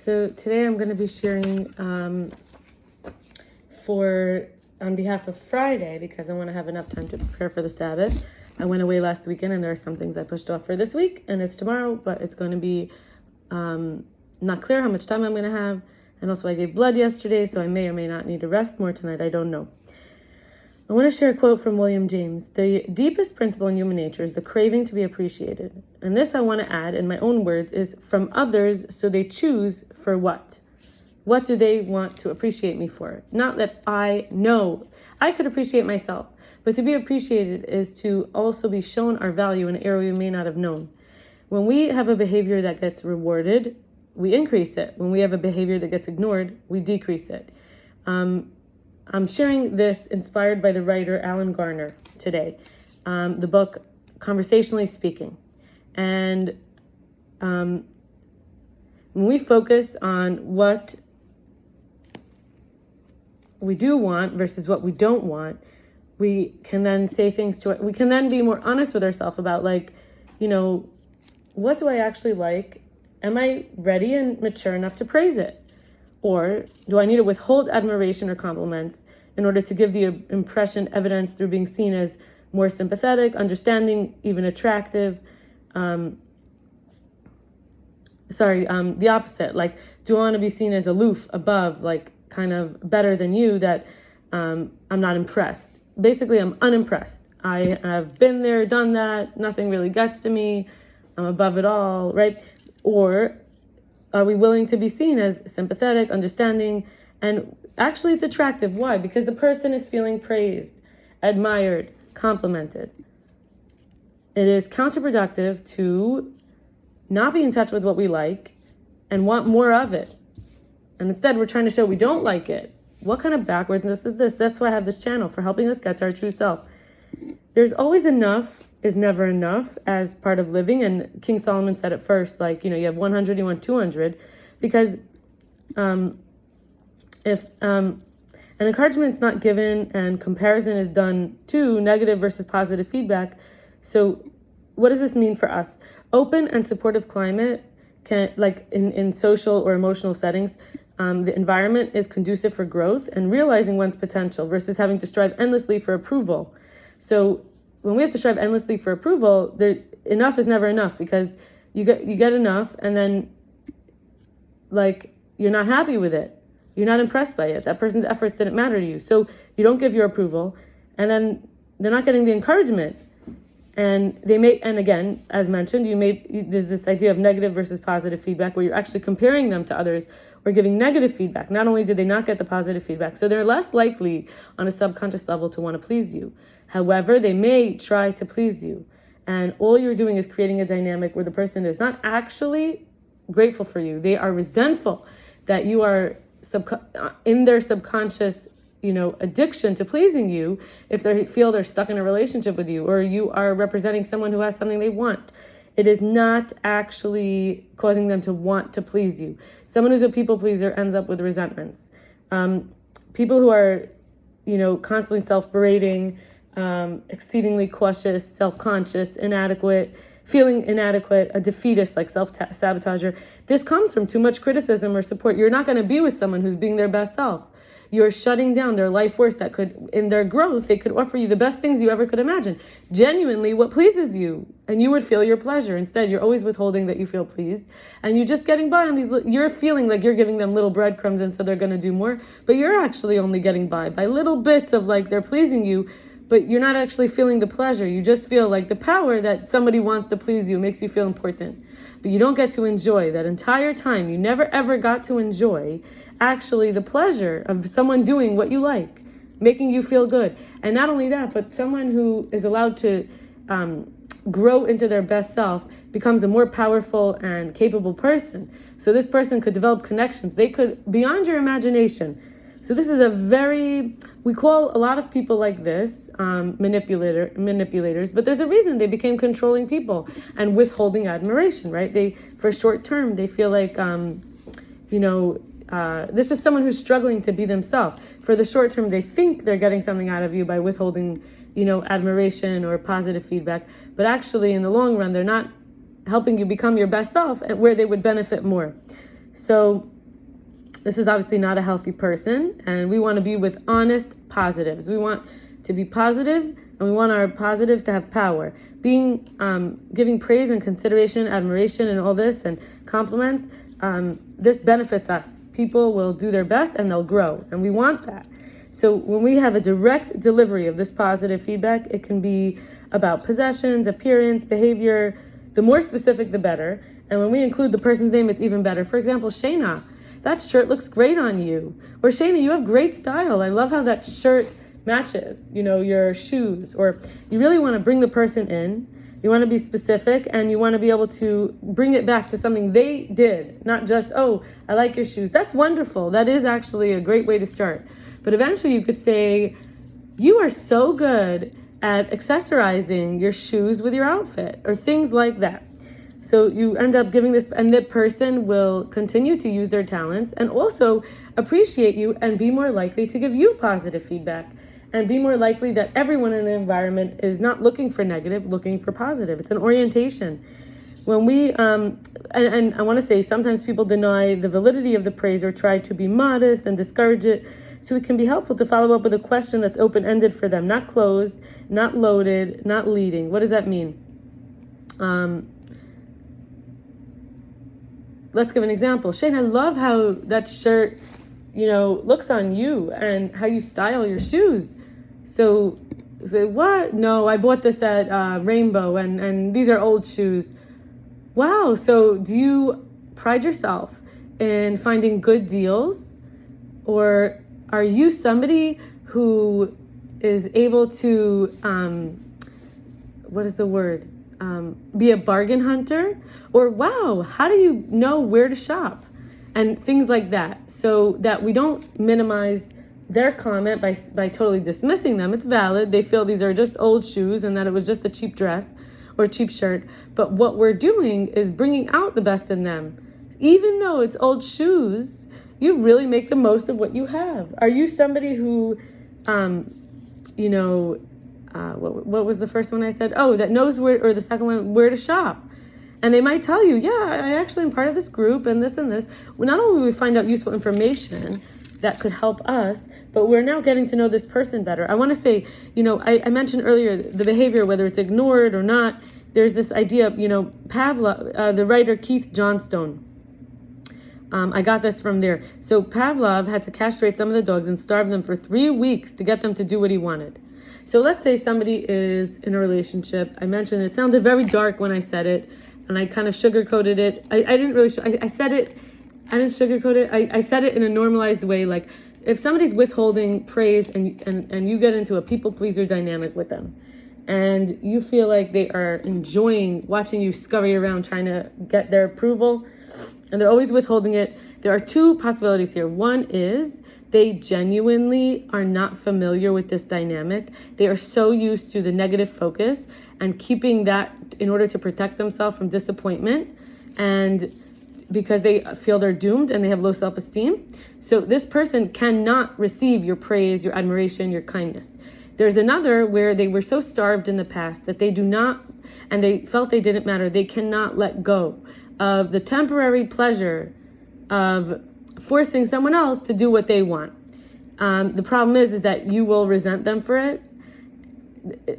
So today I'm going to be sharing on behalf of Friday, because I want to have enough time to prepare for the Sabbath. I went away last weekend and there are some things I pushed off for this week, and it's tomorrow, but it's going to be not clear how much time I'm going to have. And also I gave blood yesterday, so I may or may not need to rest more tonight. I don't know. I want to share a quote from William James. The deepest principle in human nature is the craving to be appreciated. And this I want to add in my own words is from others, so they choose for what? What do they want to appreciate me for? Not that I know. I could appreciate myself, but to be appreciated is to also be shown our value in an area we may not have known. When we have a behavior that gets rewarded, we increase it. When we have a behavior that gets ignored, we decrease it. I'm sharing this inspired by the writer Alan Garner today, the book Conversationally Speaking. And when we focus on what we do want versus what we don't want, we can then say things to it. We can then be more honest with ourselves about, like, what do I actually like? Am I ready and mature enough to praise it? Or do I need to withhold admiration or compliments in order to give the impression evidence through being seen as more sympathetic, understanding, even attractive? The opposite. Like, do I want to be seen as aloof, above, like kind of better than you, that I'm not impressed? Basically, I'm unimpressed. I have been there, done that. Nothing really gets to me. I'm above it all, right? Or are we willing to be seen as sympathetic, understanding, and actually it's attractive? Why? Because the person is feeling praised, admired, complimented. It is counterproductive to not be in touch with what we like and want more of it. And instead, we're trying to show we don't like it. What kind of backwardness is this? That's why I have this channel, for helping us get to our true self. There's always enough is never enough as part of living. And King Solomon said it first, like, you have 100, you want 200, because if an encouragement's not given and comparison is done too, negative versus positive feedback. So what does this mean for us? Open and supportive climate can, like in social or emotional settings, the environment is conducive for growth and realizing one's potential versus having to strive endlessly for approval. So when we have to strive endlessly for approval, enough is never enough, because you get enough and then, like, you're not happy with it. You're not impressed by it. That person's efforts didn't matter to you. So you don't give your approval, and then they're not getting the encouragement. And and again, as mentioned, there's this idea of negative versus positive feedback, where you're actually comparing them to others or giving negative feedback. Not only did they not get the positive feedback, so they're less likely on a subconscious level to want to please you. However, they may try to please you. And all you're doing is creating a dynamic where the person is not actually grateful for you. They are resentful that you are in their subconscious addiction to pleasing you, if they feel they're stuck in a relationship with you, or you are representing someone who has something they want. It is not actually causing them to want to please you. Someone who's a people pleaser ends up with resentments. People who are, constantly self-berating, exceedingly cautious, self-conscious, inadequate, feeling inadequate, a defeatist, like self-sabotager. This comes from too much criticism or support. You're not going to be with someone who's being their best self. You're shutting down their life force that could, in their growth, they could offer you the best things you ever could imagine. Genuinely, what pleases you, and you would feel your pleasure. Instead, you're always withholding that you feel pleased, and you're just getting by on these. You're feeling like you're giving them little breadcrumbs, and so they're going to do more. But you're actually only getting by little bits of, like, they're pleasing you, but you're not actually feeling the pleasure. You just feel like the power that somebody wants to please you makes you feel important. But you don't get to enjoy that entire time. You never ever got to enjoy actually the pleasure of someone doing what you like, making you feel good. And not only that, but someone who is allowed to grow into their best self becomes a more powerful and capable person. So this person could develop connections. They could, beyond your imagination. So this is we call a lot of people like this manipulators, but there's a reason they became controlling people and withholding admiration, right? For short term, they feel like, this is someone who's struggling to be themselves. For the short term, they think they're getting something out of you by withholding, admiration or positive feedback, but actually in the long run, they're not helping you become your best self, where they would benefit more. So This is obviously not a healthy person, and we want to be with honest positives. We want to be positive, and we want our positives to have power. Giving praise and consideration, admiration, and all this, and compliments, this benefits us. People will do their best, and they'll grow, and we want that. So when we have a direct delivery of this positive feedback, it can be about possessions, appearance, behavior. The more specific, the better. And when we include the person's name, it's even better. For example, Shayna, that shirt looks great on you. Or Shayna, you have great style. I love how that shirt matches, your shoes. Or you really want to bring the person in. You want to be specific, and you want to be able to bring it back to something they did. Not just, oh, I like your shoes. That's wonderful. That is actually a great way to start. But eventually you could say, you are so good at accessorizing your shoes with your outfit, or things like that. So you end up giving this, and the person will continue to use their talents and also appreciate you and be more likely to give you positive feedback, and be more likely that everyone in the environment is not looking for negative, looking for positive. It's an orientation. When we, and I want to say, sometimes people deny the validity of the praise or try to be modest and discourage it. So it can be helpful to follow up with a question that's open-ended for them, not closed, not loaded, not leading. What does that mean? Let's give an example. Shane, I love how that shirt, looks on you, and how you style your shoes. So say, what? No, I bought this at Rainbow, and these are old shoes. Wow. So do you pride yourself in finding good deals? Or are you somebody who is able to, what is the word? Be a bargain hunter? Or, wow, how do you know where to shop? And things like that. So that we don't minimize their comment by totally dismissing them. It's valid. They feel these are just old shoes and that it was just a cheap dress or cheap shirt. But what we're doing is bringing out the best in them. Even though it's old shoes, you really make the most of what you have. Are you somebody who, what was the first one I said? Oh, that knows where, or the second one, where to shop. And they might tell you, yeah, I actually am part of this group and this and this. Well, not only will we find out useful information that could help us, but we're now getting to know this person better. I want to say, I mentioned earlier the behavior, whether it's ignored or not. There's this idea of, Pavlov, the writer Keith Johnstone. I got this from there. So Pavlov had to castrate some of the dogs and starve them for 3 weeks to get them to do what he wanted. So let's say somebody is in a relationship. I mentioned it sounded very dark when I said it, and I kind of sugarcoated it. I didn't really, I said it, I didn't sugarcoat it. I said it in a normalized way. Like if somebody's withholding praise and you get into a people pleaser dynamic with them, and you feel like they are enjoying watching you scurry around trying to get their approval, and they're always withholding it, there are two possibilities here. One is they genuinely are not familiar with this dynamic. They are so used to the negative focus and keeping that in order to protect themselves from disappointment, and because they feel they're doomed and they have low self-esteem. So this person cannot receive your praise, your admiration, your kindness. There's another where they were so starved in the past that they do not, and they felt they didn't matter. They cannot let go of the temporary pleasure of forcing someone else to do what they want. The problem is that you will resent them for it,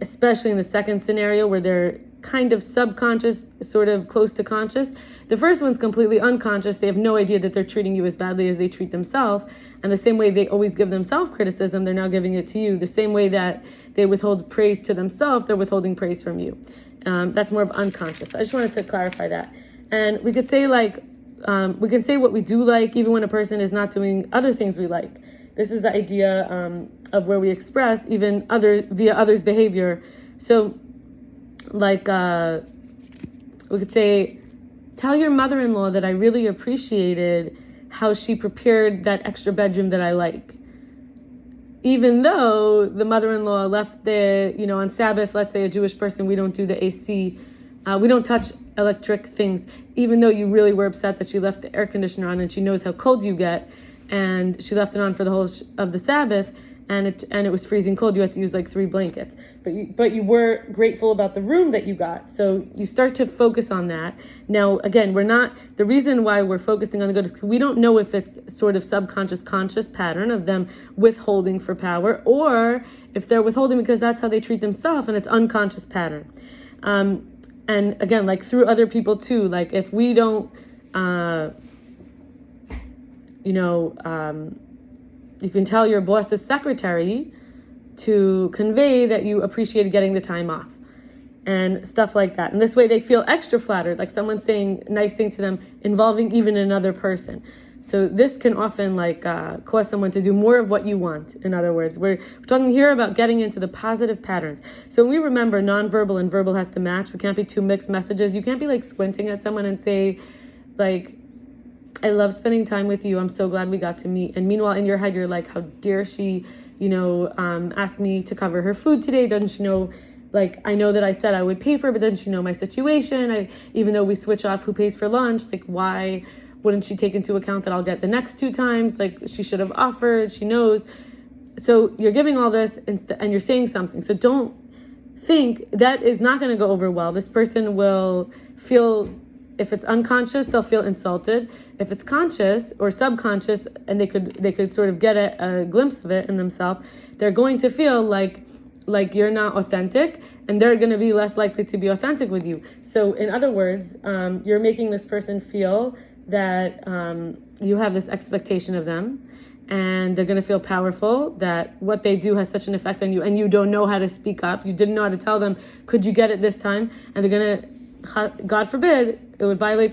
especially in the second scenario where they're kind of subconscious, sort of close to conscious. The first one's completely unconscious. They have no idea that they're treating you as badly as they treat themselves. And the same way they always give themselves criticism, they're now giving it to you. The same way that they withhold praise to themselves, they're withholding praise from you. That's more of unconscious. I just wanted to clarify that. And we could say we can say what we do like, even when a person is not doing other things we like. This is the idea of where we express even via others' behavior. So, we could say, tell your mother-in-law that I really appreciated how she prepared that extra bedroom that I like. Even though the mother-in-law left on Sabbath, let's say a Jewish person, we don't do the AC, we don't touch electric things, even though you really were upset that she left the air conditioner on and she knows how cold you get, and she left it on for the whole of the Sabbath, and it was freezing cold. You had to use like 3 blankets, but you were grateful about the room that you got. So you start to focus on that. Now, again, the reason why we're focusing on the good is because we don't know if it's sort of subconscious, conscious pattern of them withholding for power, or if they're withholding because that's how they treat themselves, and it's unconscious pattern. And again, like through other people too, like if we don't, you can tell your boss's secretary to convey that you appreciated getting the time off and stuff like that. And this way they feel extra flattered, like someone's saying nice things to them involving even another person. So this can often cause someone to do more of what you want. In other words, we're talking here about getting into the positive patterns. So when we remember nonverbal and verbal has to match. We can't be two mixed messages. You can't be like squinting at someone and say like, I love spending time with you. I'm so glad we got to meet. And meanwhile, in your head, you're like, how dare she, ask me to cover her food today? Doesn't she know, like, I know that I said I would pay for her, but doesn't she know my situation? Even though we switch off who pays for lunch, like, why wouldn't she take into account that I'll get the next 2 times? Like, she should have offered. She knows. So you're giving all this and you're saying something. So don't think that is not going to go over well. This person will feel, if it's unconscious, they'll feel insulted. If it's conscious or subconscious, and they could sort of get a glimpse of it in themselves, they're going to feel like you're not authentic, and they're going to be less likely to be authentic with you. So in other words, you're making this person feel that you have this expectation of them, and they're going to feel powerful, that what they do has such an effect on you, and you don't know how to speak up. You didn't know how to tell them, could you get it this time? And they're going to, God forbid, it would violate